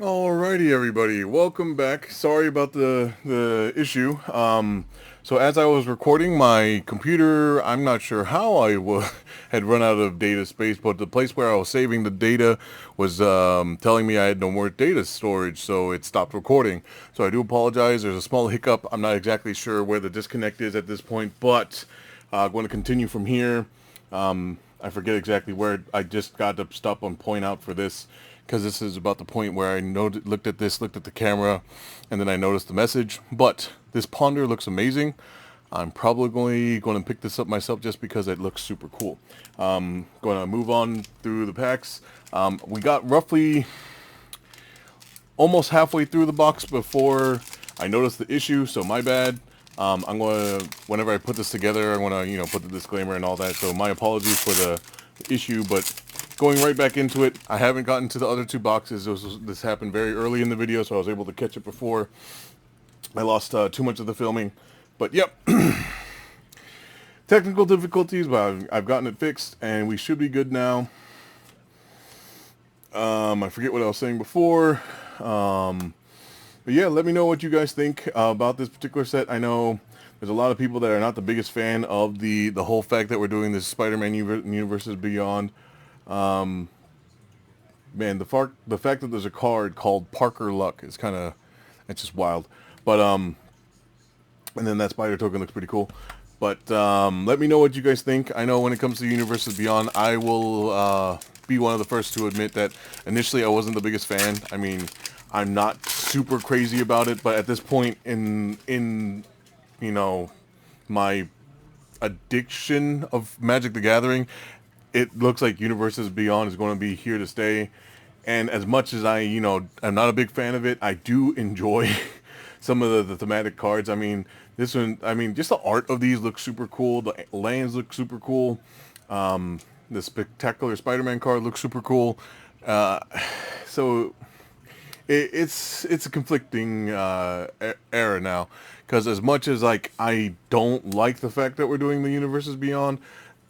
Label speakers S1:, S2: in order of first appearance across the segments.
S1: Alrighty, everybody, welcome back. Sorry about the issue. So as I was recording, my computer, I'm not sure how had run out of data space, but the place where I was saving the data was telling me I had no more data storage, so it stopped recording. So I do apologize. There's a small hiccup. I'm not exactly sure where the disconnect is at this point, but I'm going to continue from here. I forget exactly where I just got to stop and point out for this because this is about the point where I looked at this, looked at the camera, and then I noticed the message. But this ponder looks amazing. I'm probably going to pick this up myself just because it looks super cool. Going to move on through the packs. We got roughly almost halfway through the box before I noticed the issue, so my bad. I'm going to, whenever I put this together, I want to, put the disclaimer and all that. So my apologies for the issue, but going right back into it, I haven't gotten to the other two boxes. This happened very early in the video, so I was able to catch it before I lost too much of the filming. But yep, technical difficulties, but I've gotten it fixed, and we should be good now. I forget what I was saying before. But yeah, let me know what you guys think about this particular set. I know there's a lot of people that are not the biggest fan of the whole fact that we're doing this Spider-Man Universes Beyond. Man, the fact that there's a card called Parker Luck is kind of, it's just wild. But and then that spider token looks pretty cool. But let me know what you guys think. I know when it comes to Universes Beyond, I will be one of the first to admit that initially I wasn't the biggest fan. I mean, I'm not super crazy about it, but at this point in you know my addiction of Magic the Gathering, it looks like Universes Beyond is going to be here to stay. And as much as I'm not a big fan of it, I do enjoy some of the thematic cards. I mean, this one, I mean, just the art of these looks super cool. The lands look super cool. The Spectacular Spider-Man card looks super cool. Uh, so it's a conflicting era now, because as much as like I don't like the fact that we're doing the Universes Beyond,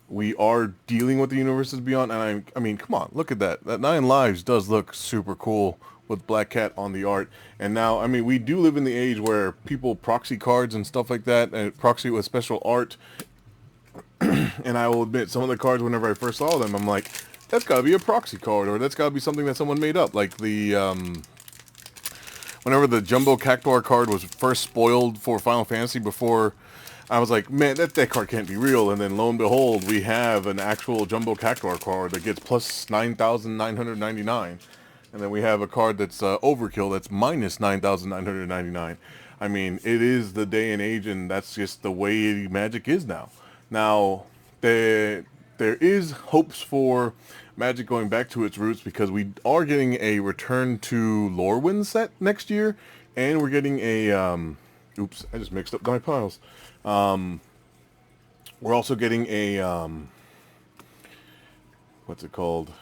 S1: we are dealing with the Universes Beyond, and I mean, come on, look at that. That Nine Lives does look super cool with Black Cat on the art. And now, I mean, we do live in the age where people proxy cards and stuff like that, and proxy with special art. And I will admit, some of the cards, whenever I first saw them, I'm like, that's got to be a proxy card, or that's got to be something that someone made up. Like whenever the Jumbo Cactuar card was first spoiled for Final Fantasy before, I was like, man, that card can't be real. And then lo and behold, we have an actual Jumbo Cactuar card that gets plus 9,999. And then we have a card that's Overkill that's minus 9,999. I mean, it is the day and age, and that's just the way Magic is now. Now, there is hopes for Magic going back to its roots, because we are getting a return to Lorwyn set next year, and we're getting a oops, I just mixed up my piles. We're also getting a what's it called?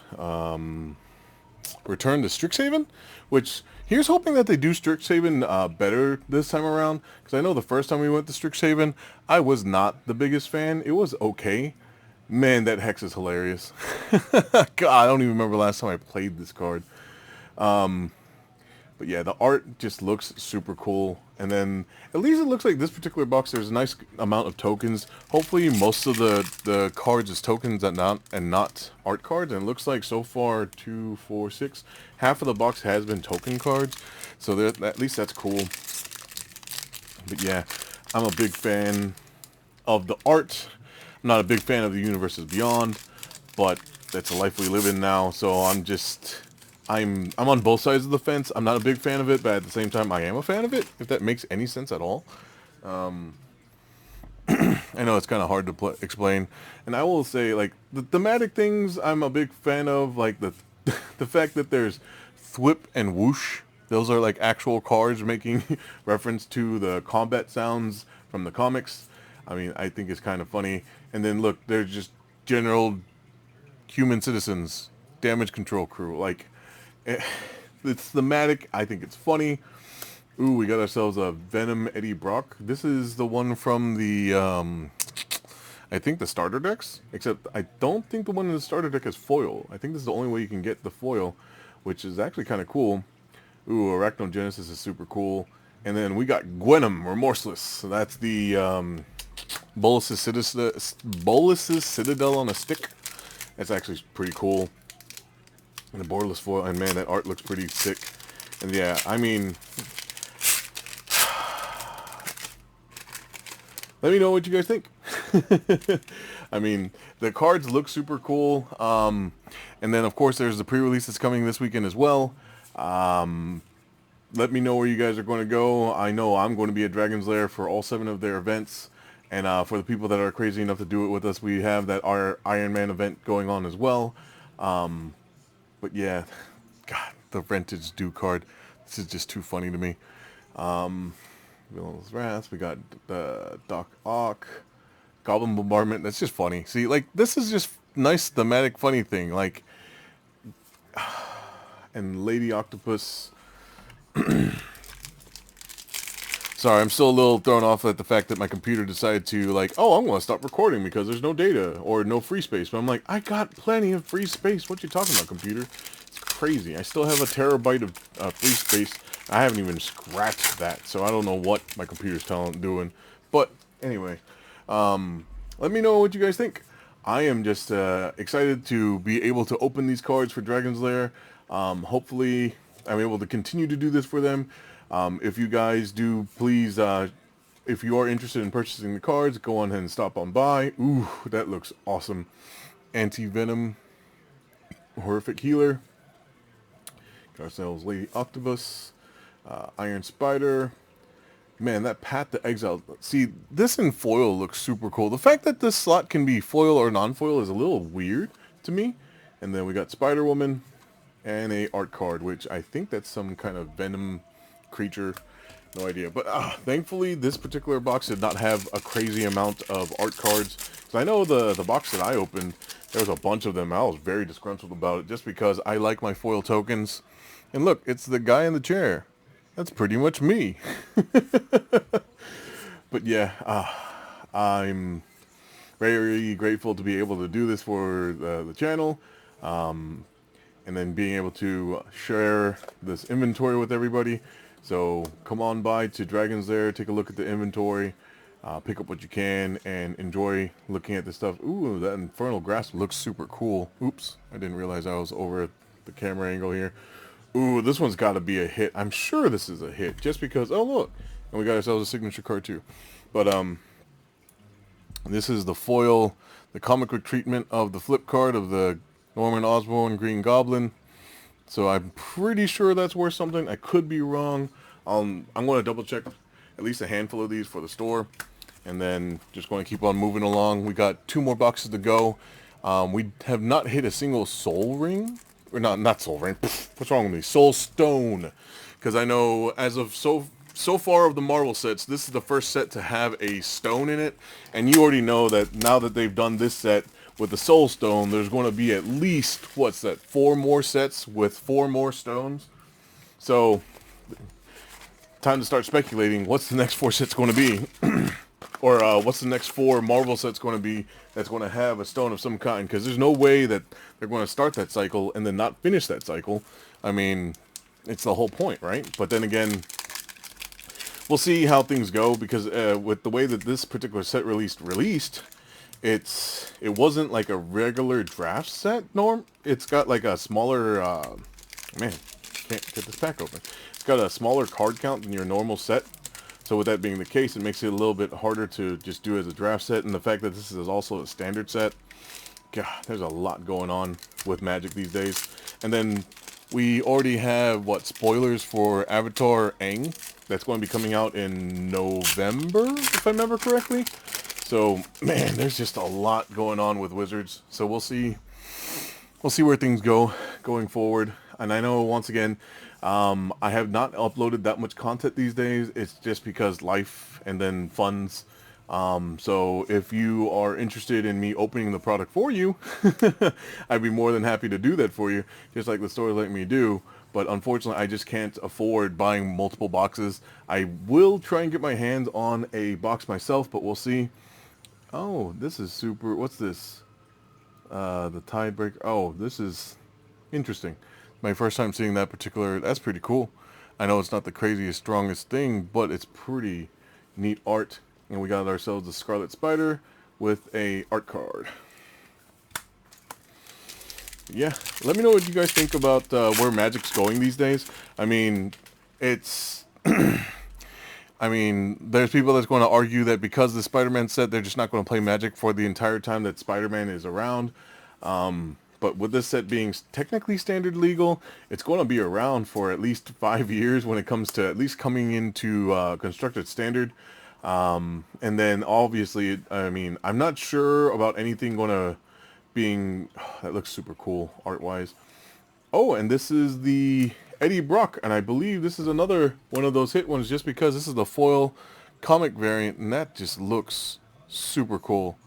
S1: Return to Strixhaven, which here's hoping that they do Strixhaven better this time around, because I know the first time we went to Strixhaven, I was not the biggest fan. It was okay. Man, that hex is hilarious. God, I don't even remember last time I played this card. But yeah, the art just looks super cool. And then at least it looks like this particular box, there's a nice amount of tokens. Hopefully most of the cards is tokens and not art cards. And it looks like so far 2, 4, 6, half of the box has been token cards. So at least that's cool. But yeah, I'm a big fan of the art. I'm not a big fan of the Universes Beyond, but that's a life we live in now. So I'm on both sides of the fence. I'm not a big fan of it, but at the same time, I am a fan of it, if that makes any sense at all. I know it's kind of hard to explain, and I will say, like, the thematic things I'm a big fan of, like the the fact that there's thwip and whoosh. Those are like actual cards making reference to the combat sounds from the comics. I mean, I think it's kind of funny. And then look, they're just general human citizens, damage control crew. Like, it's thematic. I think it's funny. Ooh, we got ourselves a Venom Eddie Brock. This is the one from the, I think the starter decks. Except I don't think the one in the starter deck is foil. I think this is the only way you can get the foil, which is actually kind of cool. Ooh, Arachnogenesis is super cool. And then we got Gwenom, Remorseless. So that's the Bolus's Citadel on a stick. That's actually pretty cool. And the borderless foil, and man, that art looks pretty sick. And yeah, I mean, let me know what you guys think. I mean, the cards look super cool. And then, of course, there's the pre-release that's coming this weekend as well. Let me know where you guys are going to go. I know I'm going to be at Dragon's Lair for all 7 of their events. And for the people that are crazy enough to do it with us, we have that our Iron Man event going on as well. But yeah, God, the Rentage Do card. This is just too funny to me. Villain's Wrath. We got the Doc Ock. Goblin Bombardment. That's just funny. See, like, this is just nice thematic funny thing. Like, and Lady Octopus. Sorry, I'm still a little thrown off at the fact that my computer decided to, like, oh, I'm going to stop recording because there's no data or no free space. But I'm like, I got plenty of free space. What you talking about, computer? It's crazy. I still have a terabyte of free space. I haven't even scratched that, so I don't know what my computer's doing. But anyway, let me know what you guys think. I am just excited to be able to open these cards for Dragon's Lair. Hopefully, I'm able to continue to do this for them. If you guys do, please, if you are interested in purchasing the cards, go on ahead and stop on by. Ooh, that looks awesome. Anti-Venom, Horrific Healer, got ourselves Lady Octopus, Iron Spider. Man, that Path to Exile. See, this in foil looks super cool. The fact that this slot can be foil or non-foil is a little weird to me. And then we got Spider-Woman and a art card, which I think that's some kind of Venom creature. No idea. But thankfully, this particular box did not have a crazy amount of art cards. So I know the box that I opened, there was a bunch of them. I was very disgruntled about it just because I like my foil tokens. And look, it's the guy in the chair. That's pretty much me. But yeah, I'm very grateful to be able to do this for the channel. And then being able to share this inventory with everybody. So come on by to Dragon's Lair, take a look at the inventory, pick up what you can, and enjoy looking at this stuff. Ooh, that Infernal Grasp looks super cool. Oops, I didn't realize I was over at the camera angle here. Ooh, this one's got to be a hit. I'm sure this is a hit, just because, oh look, and we got ourselves a signature card too. But this is the foil, the comic book treatment of the flip card of the Norman Osborn Green Goblin. So I'm pretty sure that's worth something. I could be wrong. I'm going to double check at least a handful of these for the store. And then just going to keep on moving along. We got 2 more boxes to go. We have not hit a single soul ring. Or not soul ring. What's wrong with me? Soul stone. Because I know as of so far of the Marvel sets, this is the first set to have a stone in it. And you already know that now that they've done this set with the Soul Stone, there's going to be at least, what's that, 4 more sets with 4 more stones. So, time to start speculating what's the next 4 sets going to be. Or what's the next 4 Marvel sets going to be that's going to have a stone of some kind. Because there's no way that they're going to start that cycle and then not finish that cycle. I mean, it's the whole point, right? But then again, we'll see how things go. Because with the way that this particular set released, it wasn't like a regular draft set, Norm. It's got like a smaller, man, can't get this pack open. It's got a smaller card count than your normal set. So with that being the case, it makes it a little bit harder to just do as a draft set. And the fact that this is also a standard set, God, there's a lot going on with Magic these days. And then we already have, what, spoilers for Avatar Aang. That's going to be coming out in November, if I remember correctly. So, man, there's just a lot going on with Wizards. So we'll see where things go going forward. And I know, once again, I have not uploaded that much content these days. It's just because life and then funds. So if you are interested in me opening the product for you, I'd be more than happy to do that for you, just like the store let me do. But unfortunately, I just can't afford buying multiple boxes. I will try and get my hands on a box myself, but we'll see. Oh, this is super. What's this? The tiebreaker. Oh, this is interesting. my first time seeing that particular. That's pretty cool. I know it's not the craziest, strongest thing, but it's pretty neat art. And we got ourselves a Scarlet Spider with a art card. Yeah, let me know what you guys think about where Magic's going these days. I mean, it's... I mean, there's people that's going to argue that because the Spider-Man set, they're just not going to play Magic for the entire time that Spider-Man is around. But with this set being technically standard legal, it's going to be around for at least 5 years when it comes to at least coming into constructed standard. And then obviously, I mean, I'm not sure about anything going to being... that looks super cool art-wise. Oh, and this is the Eddie Brock, and I believe this is another one of those hit ones just because this is the foil comic variant, and that just looks super cool.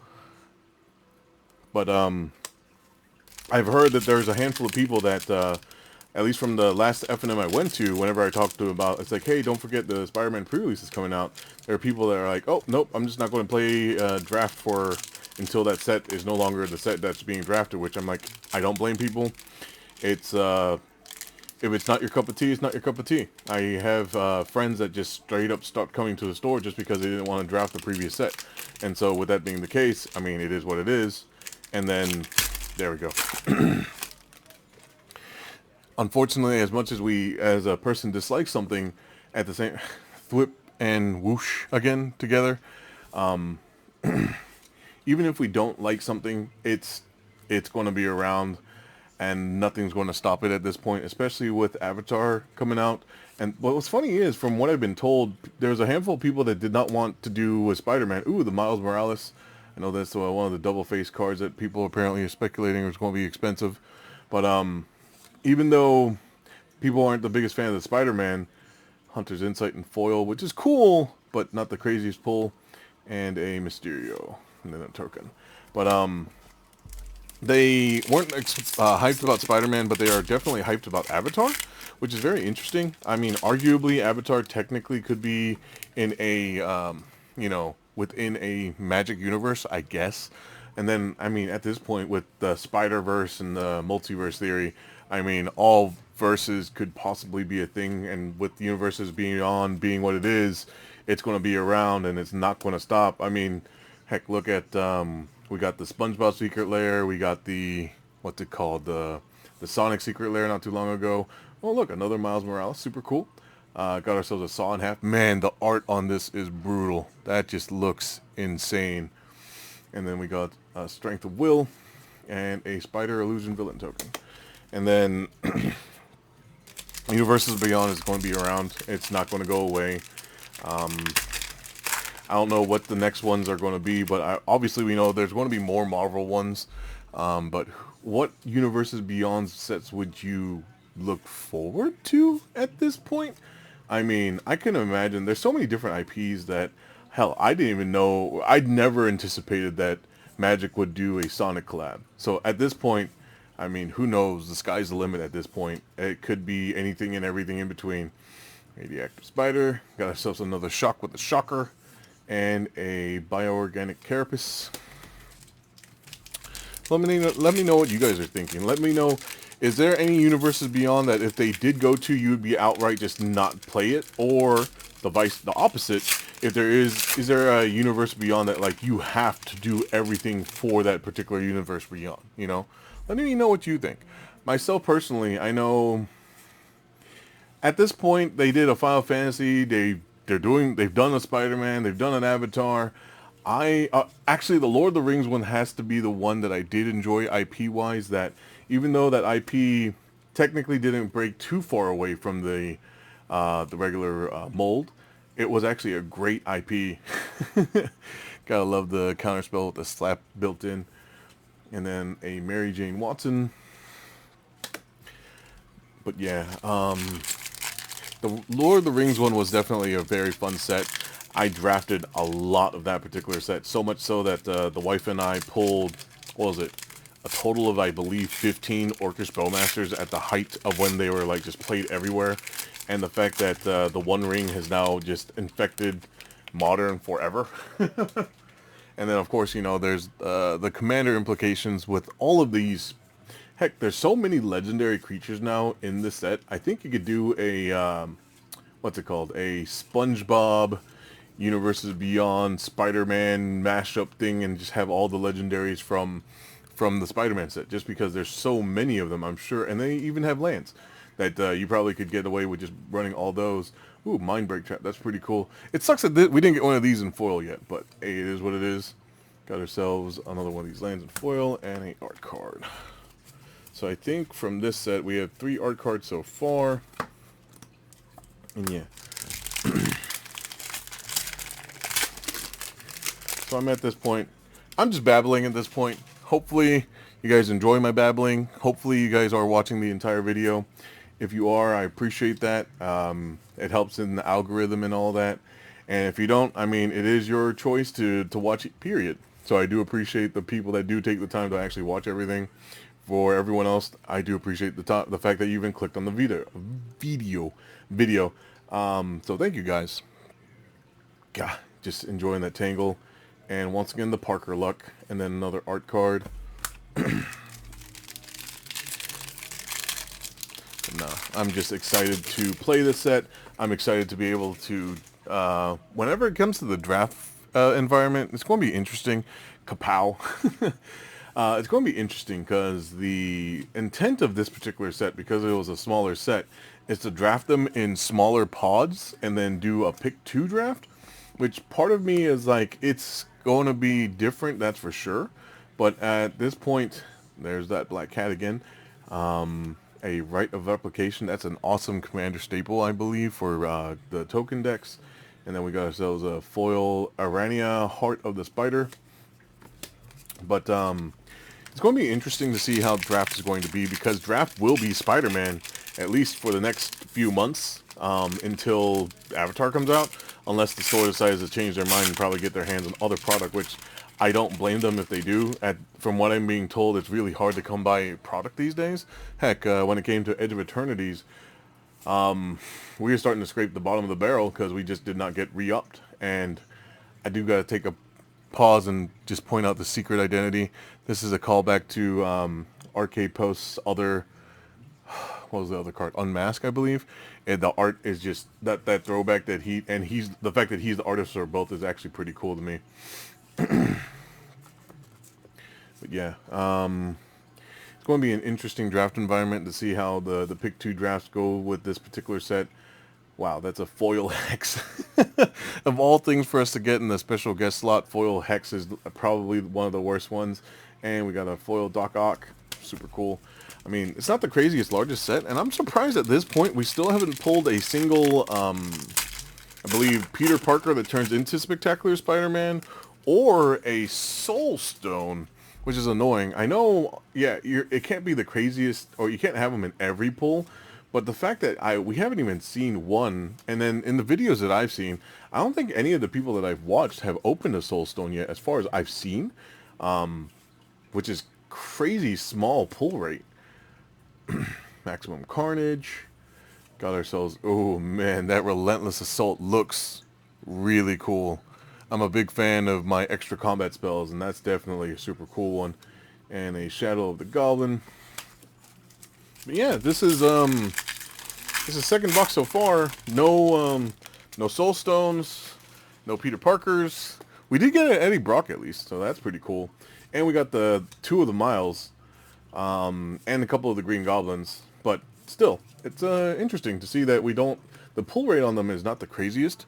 S1: But I've heard that there's a handful of people that, at least from the last FNM I went to, whenever I talked to them about, it's like, hey, don't forget the Spider-Man pre-release is coming out. There are people that are like, oh, nope, I'm just not going to play draft for until that set is no longer the set that's being drafted, which I'm like, I don't blame people. It's, if it's not your cup of tea, it's not your cup of tea. I have friends that just straight up stopped coming to the store just because they didn't want to draft the previous set. And so with that being the case, I mean, it is what it is. And then, there we go. Unfortunately, as much as we, as a person, dislike something, at the same, thwip and whoosh again together. Even if we don't like something, it's going to be around, and nothing's going to stop it at this point, especially with Avatar coming out. And what's funny is, from what I've been told, there's a handful of people that did not want to do with Spider-Man. Ooh, the Miles Morales. I know that's one of the double-face cards that people apparently are speculating is going to be expensive. But even though people aren't the biggest fan of the Spider-Man, Hunter's Insight and foil, which is cool, but not the craziest pull, and a Mysterio, and then a token. But they weren't hyped about Spider-Man, but they are definitely hyped about Avatar, which is very interesting. I mean, arguably, Avatar technically could be in a, you know, within a Magic universe, I guess. And then, I mean, at this point, with the Spider-Verse and the multiverse theory, I mean, all verses could possibly be a thing, and with universes beyond being what it is, it's going to be around, and it's not going to stop. I mean, heck, look at, we got the SpongeBob Secret Lair, we got the, what's it called, the Sonic Secret Lair not too long ago. Oh, look, another Miles Morales, super cool. Got ourselves a Saw in Half. Man, the art on this is brutal. That just looks insane. And then we got Strength of Will and a Spider Illusion Villain token. And then Universes Beyond is going to be around. It's not going to go away. I don't know what the next ones are going to be, but obviously we know there's going to be more Marvel ones. But what Universes Beyond sets would you look forward to at this point? I mean, I can imagine there's so many different IPs that, hell, I didn't even know, I'd never anticipated that Magic would do a Sonic collab. So at this point, I mean, who knows? The sky's the limit at this point. It could be anything and everything in between. Radioactive Spider, got ourselves another Shock with the Shocker, and a Bioorganic Carapace. Let me know what you guys are thinking. Let me know, is there any Universes Beyond that if they did go to, you would be outright just not play it? Or the opposite, if there is there a universe beyond that, like, you have to do everything for that particular universe beyond, you know? Let me know what you think. Myself personally, I know at this point they did a Final Fantasy, they've done a Spider-Man, they've done an Avatar. Actually, the Lord of the Rings one has to be the one that I did enjoy IP-wise, that even though that IP technically didn't break too far away from the regular mold, it was actually a great IP. Gotta love the counterspell with the slap built in. And then a Mary Jane Watson. But yeah, the Lord of the Rings one was definitely a very fun set. I drafted a lot of that particular set, so much so that the wife and I pulled, what was it, a total of, I believe, 15 Orcish Bowmasters at the height of when they were, like, just played everywhere. And the fact that the One Ring has now just infected Modern forever. And then, of course, you know, there's the Commander implications with all of these Heck, there's so many legendary creatures now in this set. I think you could do a, what's it called? A SpongeBob Universes Beyond Spider-Man mashup thing and just have all the legendaries from the Spider-Man set, just because there's so many of them, I'm sure. And they even have lands that you probably could get away with just running all those. Ooh, Mind Break Trap, that's pretty cool. It sucks that we didn't get one of these in foil yet, but hey, it is what it is. Got ourselves another one of these lands in foil and a art card. So I think from this set we have 3 art cards so far. And yeah. So I'm at this point. I'm just babbling at this point. Hopefully you guys enjoy my babbling. Hopefully you guys are watching the entire video. If you are, I appreciate that. It helps in the algorithm and all that. And if you don't, I mean, it is your choice to watch it, period. So I do appreciate the people that do take the time to actually watch everything. For everyone else, I do appreciate the fact that you even clicked on the video. So thank you guys. God, just enjoying that tangle. And once again, the Parker Luck, and then another art card. No, I'm just excited to play this set. I'm excited to be able to, whenever it comes to the draft environment, it's going to be interesting. Kapow. It's going to be interesting because the intent of this particular set, because it was a smaller set, is to draft them in smaller pods and then do a pick 2 draft, which part of me is like, it's going to be different, that's for sure. But at this point, there's that Black Cat again. A Rite of Replication. That's an awesome commander staple, I believe, for the token decks. And then we got ourselves a foil Arania, Heart of the Spider. But it's going to be interesting to see how draft is going to be, because draft will be Spider-Man at least for the next few months, until Avatar comes out, unless the store decides to change their mind and probably get their hands on other product, which I don't blame them if they do. From what I'm being told, it's really hard to come by a product these days. Heck, when it came to Edge of Eternities, we were starting to scrape the bottom of the barrel because we just did not get re-upped. And I do got to take a pause and just point out the secret identity. This is a callback to Arcade Post's other, what was the other card? Unmask, I believe. And the art is just that throwback that the fact that he's the artist for both is actually pretty cool to me. But yeah, it's going to be an interesting draft environment to see how the pick 2 drafts go with this particular set. Wow, that's a foil hex. Of all things for us to get in the special guest slot, foil hex is probably one of the worst ones. And we got a foil Doc Ock, super cool. I mean, it's not the craziest largest set, and I'm surprised at this point we still haven't pulled a single, I believe, Peter Parker that turns into Spectacular Spider-Man, or a Soul Stone, which is annoying. I know, yeah, it can't be the craziest, or you can't have them in every pull, but the fact that we haven't even seen one, and then in the videos that I've seen, I don't think any of the people that I've watched have opened a Soul Stone yet, as far as I've seen, which is crazy small pull rate. Maximum Carnage. Got ourselves, oh man, that Relentless Assault looks really cool. I'm a big fan of my extra combat spells, and that's definitely a super cool one. And a Shadow of the Goblin. But yeah, this is second box so far. No Soul Stones, no Peter Parkers. We did get an Eddie Brock at least, so that's pretty cool. And we got the 2 of the Miles, and a couple of the Green Goblins. But still, it's interesting to see that the pull rate on them is not the craziest.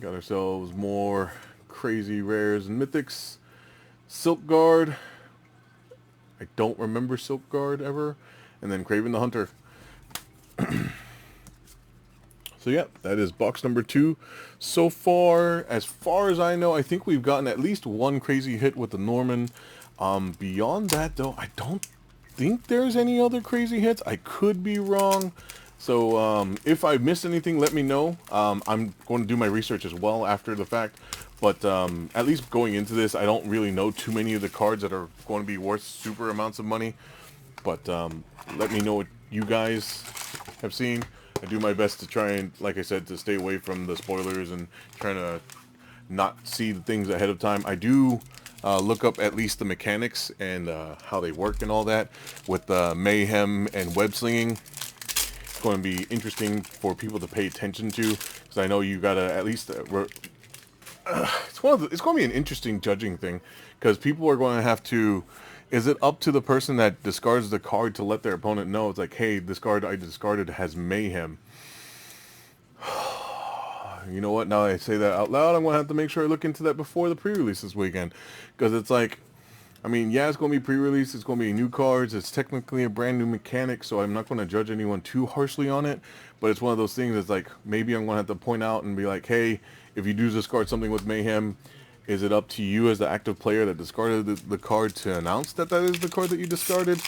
S1: Got ourselves more crazy rares and mythics. Silk Guard. I don't remember Silk Guard ever. And then Kraven the Hunter. So yeah, that is box number 2. So far as I know, I think we've gotten at least one crazy hit with the Norman. Beyond that though, I don't think there's any other crazy hits. I could be wrong. So if I missed anything, let me know. I'm going to do my research as well after the fact. But at least going into this, I don't really know too many of the cards that are going to be worth super amounts of money. But let me know what you guys have seen. I do my best to try and, like I said, to stay away from the spoilers and trying to not see the things ahead of time. I do look up at least the mechanics and how they work and all that with Mayhem and web slinging. It's going to be interesting for people to pay attention to, because I know you gotta at least it's going to be an interesting judging thing, because people are going to have to. Is it up to the person that discards the card to let their opponent know? It's like, hey, this card I discarded has Mayhem. You know what? Now that I say that out loud, I'm going to have to make sure I look into that before the pre-release this weekend. Because it's like, I mean, yeah, it's going to be pre-release. It's going to be new cards. It's technically a brand new mechanic, so I'm not going to judge anyone too harshly on it. But it's one of those things that's like, maybe I'm going to have to point out and be like, hey, if you do discard something with Mayhem, is it up to you as the active player that discarded the card to announce that that is the card that you discarded?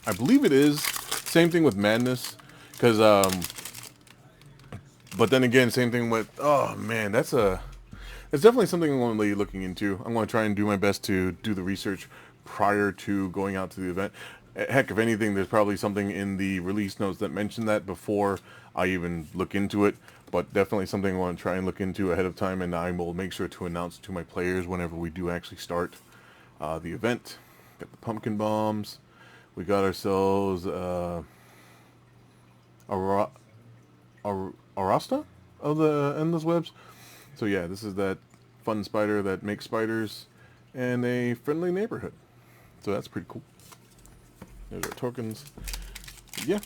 S1: I believe it is. Same thing with Madness. Because, but then again, same thing with, oh man, it's definitely something I'm going to be looking into. I'm going to try and do my best to do the research prior to going out to the event. Heck, if anything, there's probably something in the release notes that mention that before I even look into it. But definitely something I want to try and look into ahead of time, and I will make sure to announce to my players whenever we do actually start the event. Got the pumpkin bombs. We got ourselves Arasta of the Endless Webs. So yeah, this is that fun spider that makes spiders and a friendly neighborhood. So that's pretty cool. There's our tokens. Yeah.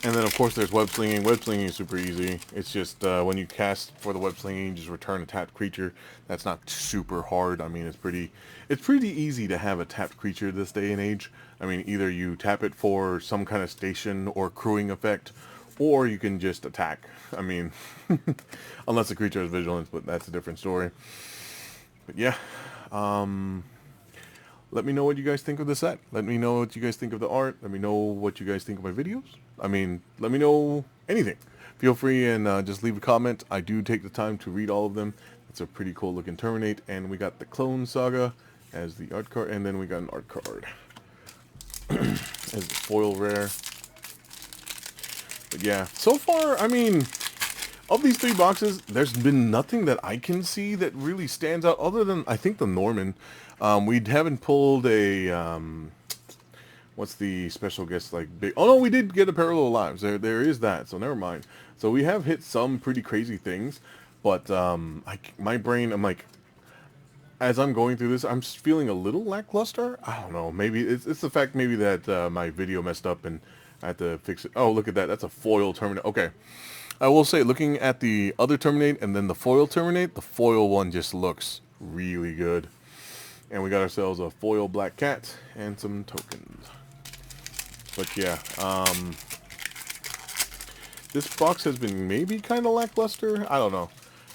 S1: And then, of course, there's web slinging. Web slinging is super easy. It's just when you cast for the web slinging, you just return a tapped creature. That's not super hard. I mean, it's pretty easy to have a tapped creature this day and age. I mean, either you tap it for some kind of station or crewing effect, or you can just attack. I mean, unless the creature has vigilance, but that's a different story. But yeah, let me know what you guys think of the set. Let me know what you guys think of the art. Let me know what you guys think of my videos. I mean, let me know anything. Feel free and just leave a comment. I do take the time to read all of them. It's a pretty cool looking Terminate. And we got the Clone Saga as the art card. And then we got an art card as the foil rare. But yeah, so far, I mean, of these 3 boxes, there's been nothing that I can see that really stands out other than, I think, the Norman. We haven't pulled a, what's the special guest, like, big, oh no, we did get a Parallel Lives, there is that, so never mind. So we have hit some pretty crazy things, but, my brain, I'm like, as I'm going through this, I'm just feeling a little lackluster. I don't know, maybe, it's the fact maybe that, my video messed up and I had to fix it. Oh, look at that, that's a foil Terminate, okay. I will say, looking at the other Terminate and then the foil Terminate, the foil one just looks really good. And we got ourselves a foil Black Cat and some tokens. But yeah, this box has been maybe kind of lackluster. I don't know.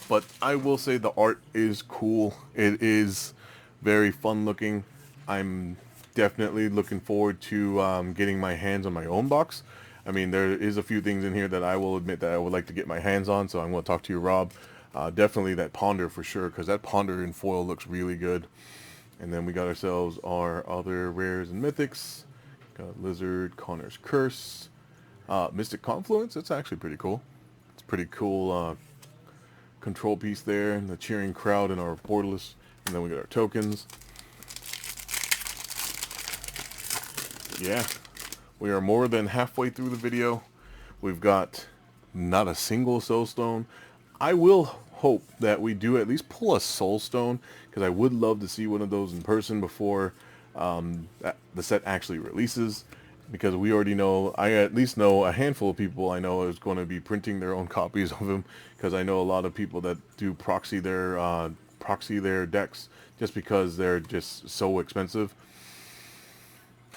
S1: But I will say the art is cool. It is very fun looking. I'm definitely looking forward to getting my hands on my own box. I mean, there is a few things in here that I will admit that I would like to get my hands on, so I'm going to talk to you, Rob. Definitely that Ponder for sure, because that Ponder in foil looks really good. And then we got ourselves our other rares and mythics. Got Lizard, Connor's Curse, Mystic Confluence. That's actually pretty cool. It's a pretty cool control piece there, and the cheering crowd in our Borderless. And then we got our tokens. Yeah. We are more than halfway through the video. We've got not a single Soulstone. I will hope that we do at least pull a Soulstone, because I would love to see one of those in person before the set actually releases, because we already know, I at least know a handful of people I know is going to be printing their own copies of them, because I know a lot of people that do proxy their decks just because they're just so expensive.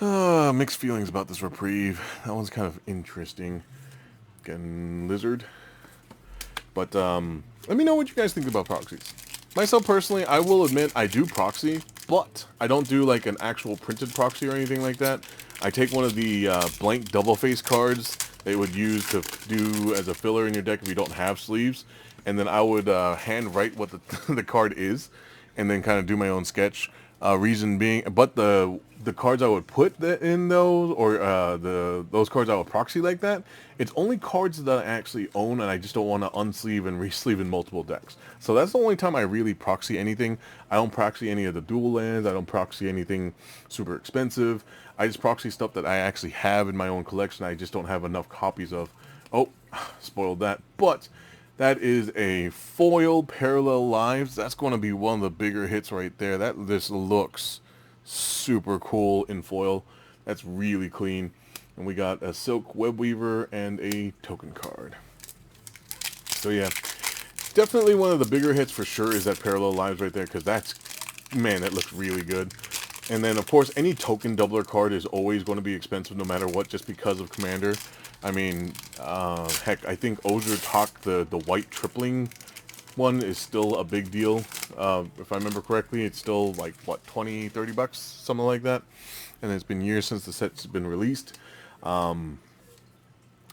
S1: Mixed feelings about this Reprieve. That one's kind of interesting. Again, Lizard. But let me know what you guys think about proxies. Myself personally, I will admit I do proxy, but I don't do like an actual printed proxy or anything like that. I take one of the blank double face cards they would use to do as a filler in your deck if you don't have sleeves, and then I would hand write what the, the card is, and then kind of do my own sketch. Reason being, but the cards I would put in those, or those cards I would proxy like that, it's only cards that I actually own, and I just don't want to unsleeve and resleeve in multiple decks. So that's the only time I really proxy anything. I don't proxy any of the dual lands. I don't proxy anything super expensive. I just proxy stuff that I actually have in my own collection. I just don't have enough copies of. Oh, spoiled that. But that is a foil Parallel Lives. That's going to be one of the bigger hits right there. That just looks super cool in foil. That's really clean. And we got a Silk Web Weaver and a token card. So yeah, definitely one of the bigger hits for sure is that Parallel Lives right there, because that's, man, that looks really good. And then, of course, any token doubler card is always going to be expensive no matter what, just because of Commander. I mean, heck, I think Ozer Talk, the white tripling one, is still a big deal. If I remember correctly, it's still like, what, 20, 30 bucks? Something like that. And it's been years since the set's been released. And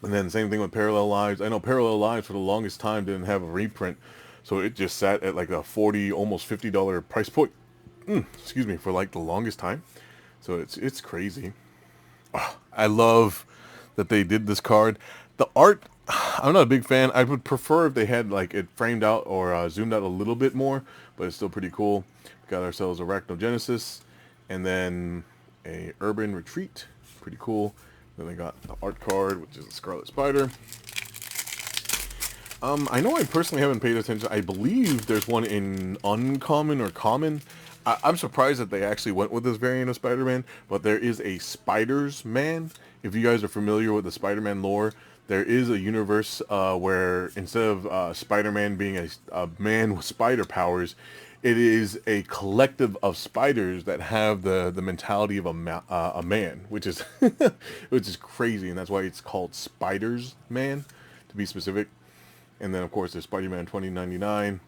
S1: then same thing with Parallel Lives. I know Parallel Lives for the longest time didn't have a reprint, so it just sat at like a $40, almost $50 price point. Excuse me, for like the longest time. So it's crazy. I love that they did this card. The art, I'm not a big fan. I would prefer if they had like it framed out or zoomed out a little bit more, but it's still pretty cool. We got ourselves Arachnogenesis, and then a Urban Retreat, pretty cool. Then they got the art card, which is a Scarlet Spider. I know I personally haven't paid attention. I believe there's one in uncommon or common. I'm surprised that they actually went with this variant of Spider-Man, but there is a Spiders-Man. If you guys are familiar with the Spider-Man lore, there is a universe where instead of Spider-Man being a man with spider powers, it is a collective of spiders that have the mentality of a man, which is which is crazy, and that's why it's called Spiders-Man, to be specific. And then, of course, there's Spider-Man 2099,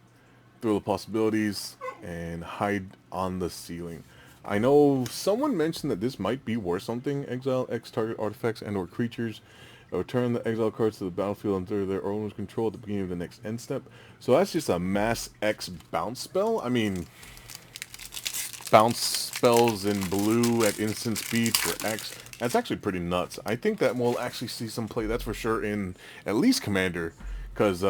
S1: Thrill of Possibilities, and Hide on the Ceiling. I know someone mentioned that this might be worth something. Exile X target artifacts and or creatures. Return the exile cards to the battlefield under their owner's control at the beginning of the next end step. So that's just a mass X bounce spell. I mean, bounce spells in blue at instant speed for X. That's actually pretty nuts. I think that we'll actually see some play, that's for sure, in at least Commander. Because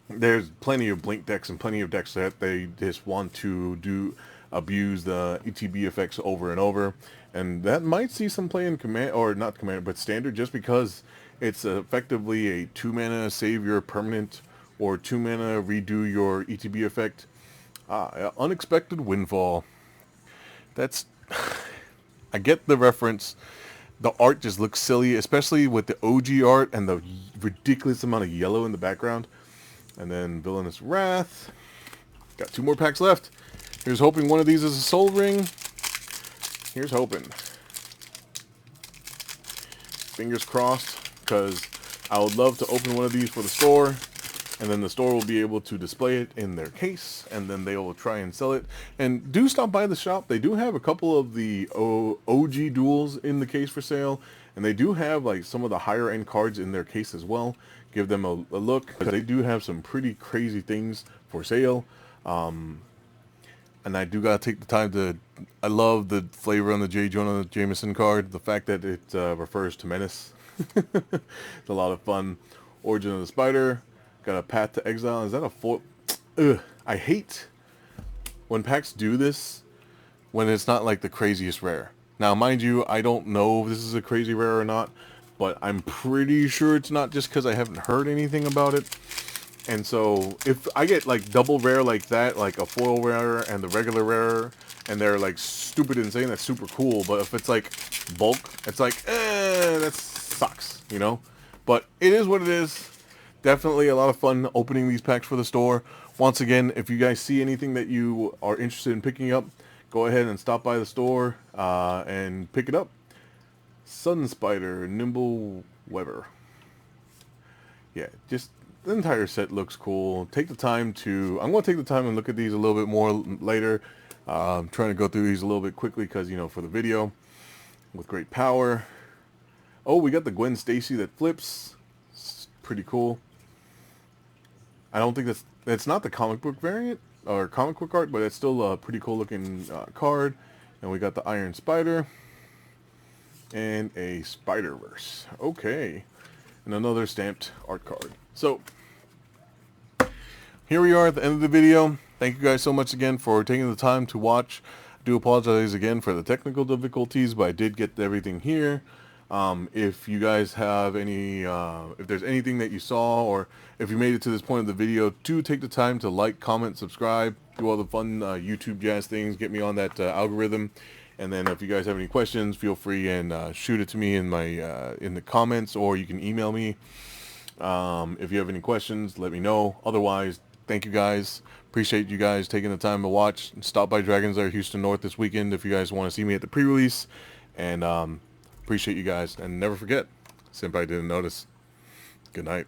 S1: there's plenty of blink decks and plenty of decks that they just want to abuse the ETB effects over and over, and that might see some play in command, or not Commander, but Standard, just because it's effectively a 2-mana save your permanent or 2-mana redo your ETB effect. Unexpected Windfall. That's I get the reference. The art just looks silly, especially with the OG art and the ridiculous amount of yellow in the background. And then Villainous Wrath. Got 2 more packs left. Here's hoping one of these is a Soul Ring. Here's hoping. Fingers crossed, because I would love to open one of these for the store, and then the store will be able to display it in their case, and then they will try and sell it. And do stop by the shop. They do have a couple of the OG duels in the case for sale, and they do have like some of the higher end cards in their case as well. Give them a look, because they do have some pretty crazy things for sale. And I do gotta take the time to, I love the flavor on the J. Jonah Jameson card. The fact that it refers to Menace. It's a lot of fun. Origin of the Spider. Got a Path to Exile. Is that a foil? Ugh. I hate when packs do this when it's not like the craziest rare. Now, mind you, I don't know if this is a crazy rare or not, but I'm pretty sure it's not, just because I haven't heard anything about it. And so if I get like double rare like that, like a foil rare and the regular rare, and they're like stupid insane, that's super cool. But if it's like bulk, it's like, that sucks, you know? But it is what it is. Definitely a lot of fun opening these packs for the store. Once again, if you guys see anything that you are interested in picking up, go ahead and stop by the store and pick it up. Sun Spider, Nimble Weber. Yeah, just the entire set looks cool. Take the time to, I'm going to take the time and look at these a little bit more later. I'm trying to go through these a little bit quickly because, you know, for the video. With great power. Oh, we got the Gwen Stacy that flips. It's pretty cool. I don't think that's not the comic book variant. or comic book art, but it's still a pretty cool looking card. And we got the Iron Spider and a Spider-Verse. Okay, and another stamped art card. So here we are at the end of the video. Thank you guys so much again for taking the time to watch. I do apologize again for the technical difficulties, but I did get everything here. If you guys have any, if there's anything that you saw, or if you made it to this point of the video, do take the time to like, comment, subscribe, do all the fun YouTube jazz things, get me on that algorithm. And then if you guys have any questions, feel free and shoot it to me in my in the comments, or you can email me. If you have any questions, let me know. Otherwise, thank you guys. Appreciate you guys taking the time to watch. Stop by Dragon's Lair Houston North this weekend if you guys want to see me at the pre-release. And appreciate you guys. And never forget, Senpai didn't notice. Good night.